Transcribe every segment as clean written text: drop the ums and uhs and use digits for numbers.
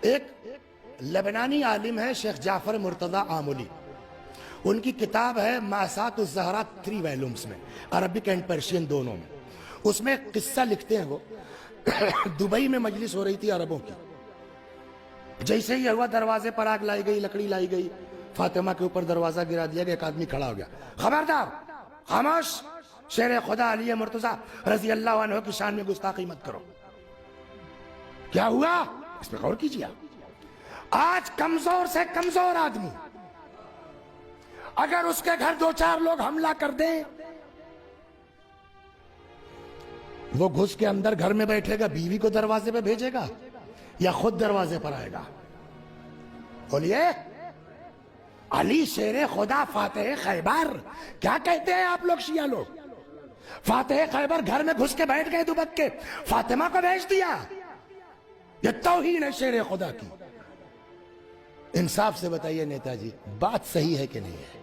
ایک لبنانی عالم ہے شیخ جعفر مرتضی آملی، ان کی کتاب ہے ماسات الزہرا 3 ویلومز میں، عربک اینڈ پرشین دونوں میں۔ اس میں ایک قصہ لکھتے ہیں وہ دبئی میں مجلس ہو رہی تھی عربوں کی، جیسے ہی ہوا دروازے پر آگ لائی گئی، لکڑی لائی گئی، فاطمہ کے اوپر دروازہ گرا دیا گیا، ایک آدمی کھڑا ہو گیا، خبردار خاموش، شیر خدا علی مرتضی رضی اللہ عنہ کی شان میں گستاخی مت کرو۔ کیا ہوا اس پہ غور کیجیے۔ آج کمزور سے کمزور آدمی اگر اس کے گھر 2-4 لوگ حملہ کر دیں، وہ گھس کے اندر گھر میں بیٹھے گا، بیوی کو دروازے پہ بھیجے گا یا خود دروازے پر آئے گا؟ بولیے، علی شیر خدا فاتح خیبر، کیا کہتے ہیں آپ لوگ شیعہ لوگ؟ فاتح خیبر گھر میں گھس کے بیٹھ گئے دبک کے، فاطمہ کو بھیج دیا، یہ توہین ہے شیر خدا کی۔ انصاف سے بتائیے نیتا جی، بات صحیح ہے کہ نہیں ہے؟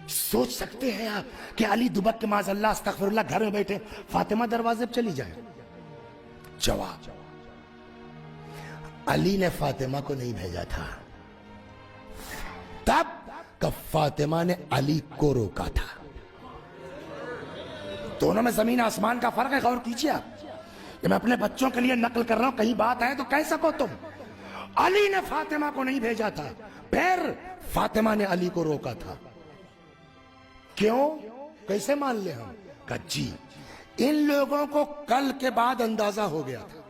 سوچ سکتے ہیں آپ کہ علی دبک کے معاذ اللہ استغفر اللہ گھر میں بیٹھے، فاطمہ دروازے پہ چلی جائے؟ جواب، علی نے فاطمہ کو نہیں بھیجا تھا، تب کہ فاطمہ نے علی کو روکا تھا۔ دونوں میں زمین آسمان کا فرق ہے، غور کیجیے آپ۔ یہ میں اپنے بچوں کے لیے نقل کر رہا ہوں، کہیں بات ہے تو کہہ سکو تم۔ علی نے فاطمہ کو نہیں بھیجا تھا، پھر فاطمہ نے علی کو روکا تھا۔ کیوں؟ کیسے مان لے ہم؟ کہ جی ان لوگوں کو کل کے بعد اندازہ ہو گیا تھا،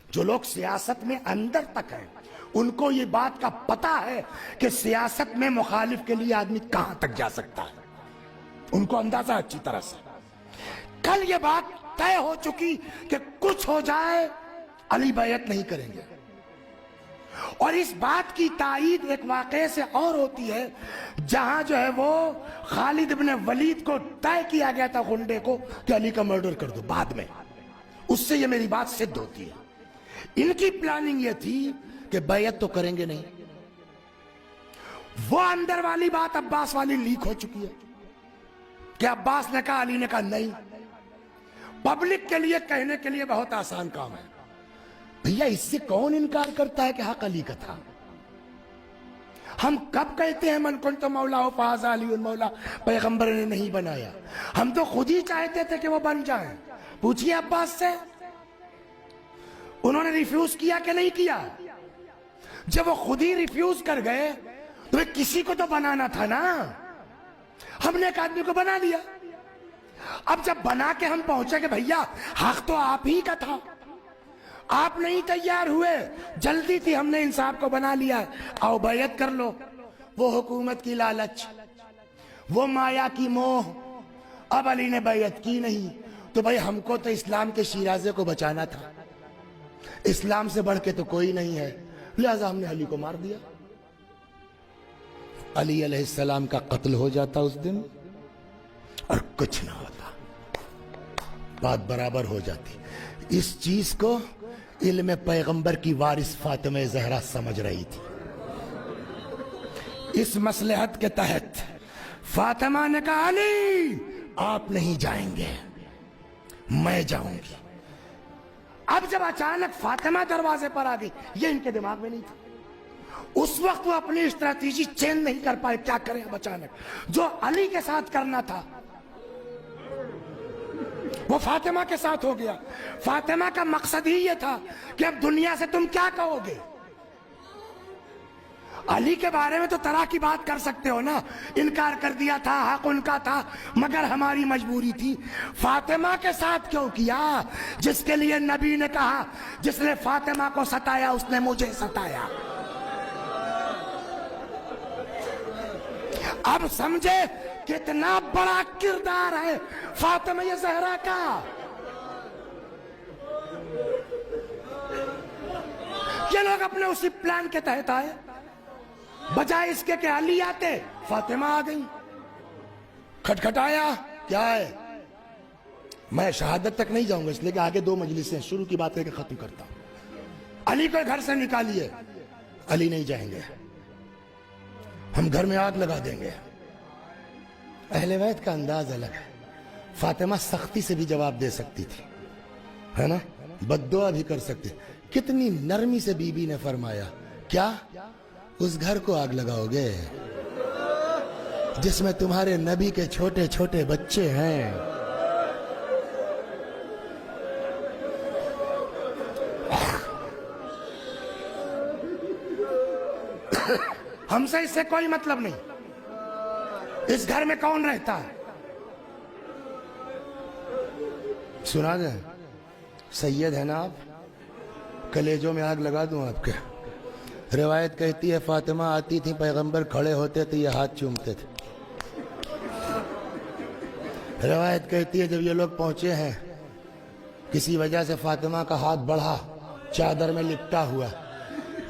جو لوگ سیاست میں اندر تک ہیں ان کو یہ بات کا پتا ہے کہ سیاست میں مخالف کے لیے آدمی کہاں تک جا سکتا ہے، ان کو اندازہ اچھی طرح سے۔ کل یہ بات طے ہو چکی کہ کچھ ہو جائے علی بیعت نہیں کریں گے، اور اس بات کی تائید ایک واقعے سے اور ہوتی ہے، جہاں جو ہے وہ خالد ابن ولید کو طے کیا گیا تھا غنڈے کو کہ علی کا مرڈر کر دو، بعد میں اس سے یہ میری بات سدھ ہوتی ہے۔ ان کی پلاننگ یہ تھی کہ بیعت تو کریں گے نہیں، وہ اندر والی بات عباس والی لیک ہو چکی ہے کہ عباس نے کہا، علی نے کہا نہیں۔ پبلک کے لیے کہنے کے لیے بہت آسان کام ہے، بھیا اس سے کون انکار کرتا ہے کہ حق علی کا تھا؟ ہم کب کہتے ہیں من کنت مولا ہو فہذا علی مولا، پیغمبر نے نہیں بنایا، ہم تو خود ہی چاہتے تھے کہ وہ بن جائیں۔ پوچھئے عباس سے، انہوں نے ریفیوز کیا کہ نہیں کیا؟ جب وہ خود ہی ریفیوز کر گئے تو کسی کو تو بنانا تھا نا، ہم نے ایک آدمی کو بنا لیا۔ اب جب بنا کے ہم پہنچے کہ بھیا حق تو آپ ہی کا تھا، آپ نہیں تیار ہوئے، جلدی تھی، ہم نے انصاف کو بنا لیا، آؤ بیعت کر لو۔ وہ حکومت کی لالچ، وہ مایا کی موہ، اب علی نے بیعت کی نہیں تو بھائی ہم کو تو اسلام کے شیرازے کو بچانا تھا، اسلام سے بڑھ کے تو کوئی نہیں ہے، لہذا ہم نے علی کو مار دیا۔ علی علیہ السلام کا قتل ہو جاتا اس دن اور کچھ نہ ہوتا، بات برابر ہو جاتی۔ اس چیز کو علم پیغمبر کی وارث فاطمہ زہرا سمجھ رہی تھی۔ اس مصلحت کے تحت فاطمہ نے کہا، علی آپ نہیں جائیں گے، میں جاؤں گی۔ اب جب اچانک فاطمہ دروازے پر آ گئی، یہ ان کے دماغ میں نہیں تھا۔ اس وقت وہ اپنی اسٹریٹجی چینج نہیں کر پائے، کیا کریں اب اچانک؟ جو علی کے ساتھ کرنا تھا وہ فاطمہ کے ساتھ ہو گیا۔ فاطمہ کا مقصد ہی یہ تھا کہ اب دنیا سے تم کیا کہو گے؟ علی کے بارے میں تو طرح کی بات کر سکتے ہو نا، انکار کر دیا تھا، حق ان کا تھا، مگر ہماری مجبوری تھی۔ فاطمہ کے ساتھ کیوں کیا؟ جس کے لیے نبی نے کہا، جس نے فاطمہ کو ستایا اس نے مجھے ستایا۔ اب سمجھے کتنا بڑا کردار ہے فاطمہ زہرا کا۔ یہ لوگ اپنے اسی پلان کے تحت آئے، بجائے اس کے کہ علی آتے، فاطمہ آ گئی۔ کھٹکھٹایا، کیا ہے؟ میں شہادت تک نہیں جاؤں گا اس لیے کہ آگے 2 مجلسیں شروع کی بات کر کے ختم کرتا ہوں۔ علی کو گھر سے نکالیے، علی نہیں جائیں گے، ہم گھر میں آگ لگا دیں گے۔ اہل بیت کا انداز الگ ہے، فاطمہ سختی سے بھی جواب دے سکتی تھی، ہے نا، بد دعا بھی کر سکتی، کتنی نرمی سے بی بی نے فرمایا کیا اس گھر کو آگ لگاؤ گے جس میں تمہارے نبی کے چھوٹے چھوٹے بچے ہیں؟ ہم سے اس سے کوئی مطلب نہیں، اس گھر میں کون رہتا ہے؟ سنا دیں، سید ہے نا آپ، کلیجوں میں آگ لگا دوں آپ کے۔ روایت کہتی ہے فاطمہ آتی تھی، پیغمبر کھڑے ہوتے تھے، یہ ہاتھ چومتے تھے۔ روایت کہتی ہے جب یہ لوگ پہنچے ہیں، کسی وجہ سے فاطمہ کا ہاتھ بڑھا، چادر میں لپٹا ہوا،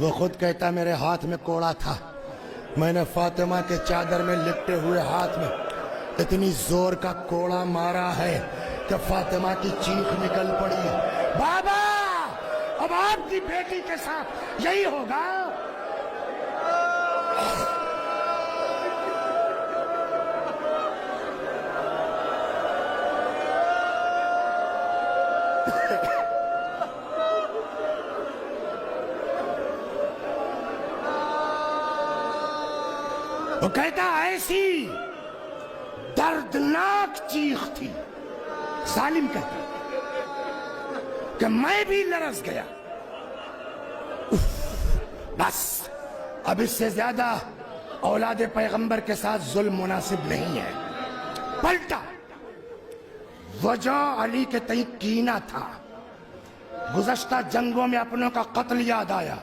وہ خود کہتا میرے ہاتھ میں کوڑا تھا، میں نے فاطمہ کے چادر میں لپٹے ہوئے ہاتھ میں اتنی زور کا کوڑا مارا ہے کہ فاطمہ کی چیخ نکل پڑی، بابا اب آپ کی بیٹی کے ساتھ یہی ہوگا۔ وہ کہتا ایسی دردناک چیخ تھی، سالم کہتا کہ میں بھی لرز گیا۔ بس اب اس سے زیادہ اولاد پیغمبر کے ساتھ ظلم مناسب نہیں ہے۔ پلٹا، وہ جو علی کے تئیں کینہ تھا، گزشتہ جنگوں میں اپنوں کا قتل یاد آیا،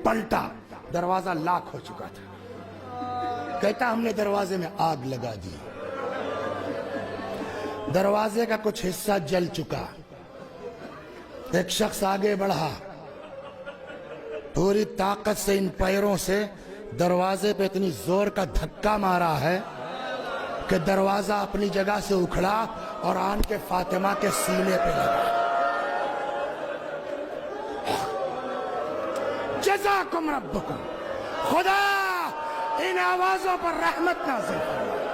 پلٹا، دروازہ لاک ہو چکا تھا، کہتا ہم نے دروازے میں آگ لگا دی، دروازے کا کچھ حصہ جل چکا، ایک شخص آگے بڑھا، پوری طاقت سے ان پیروں سے دروازے پہ اتنی زور کا دھکا مارا ہے کہ دروازہ اپنی جگہ سے اکھڑا اور آن کے فاطمہ کے سینے پہ لگا۔ جزاکم ربکم، خدا ان آوازوں پر رحمت نازل فرمائے۔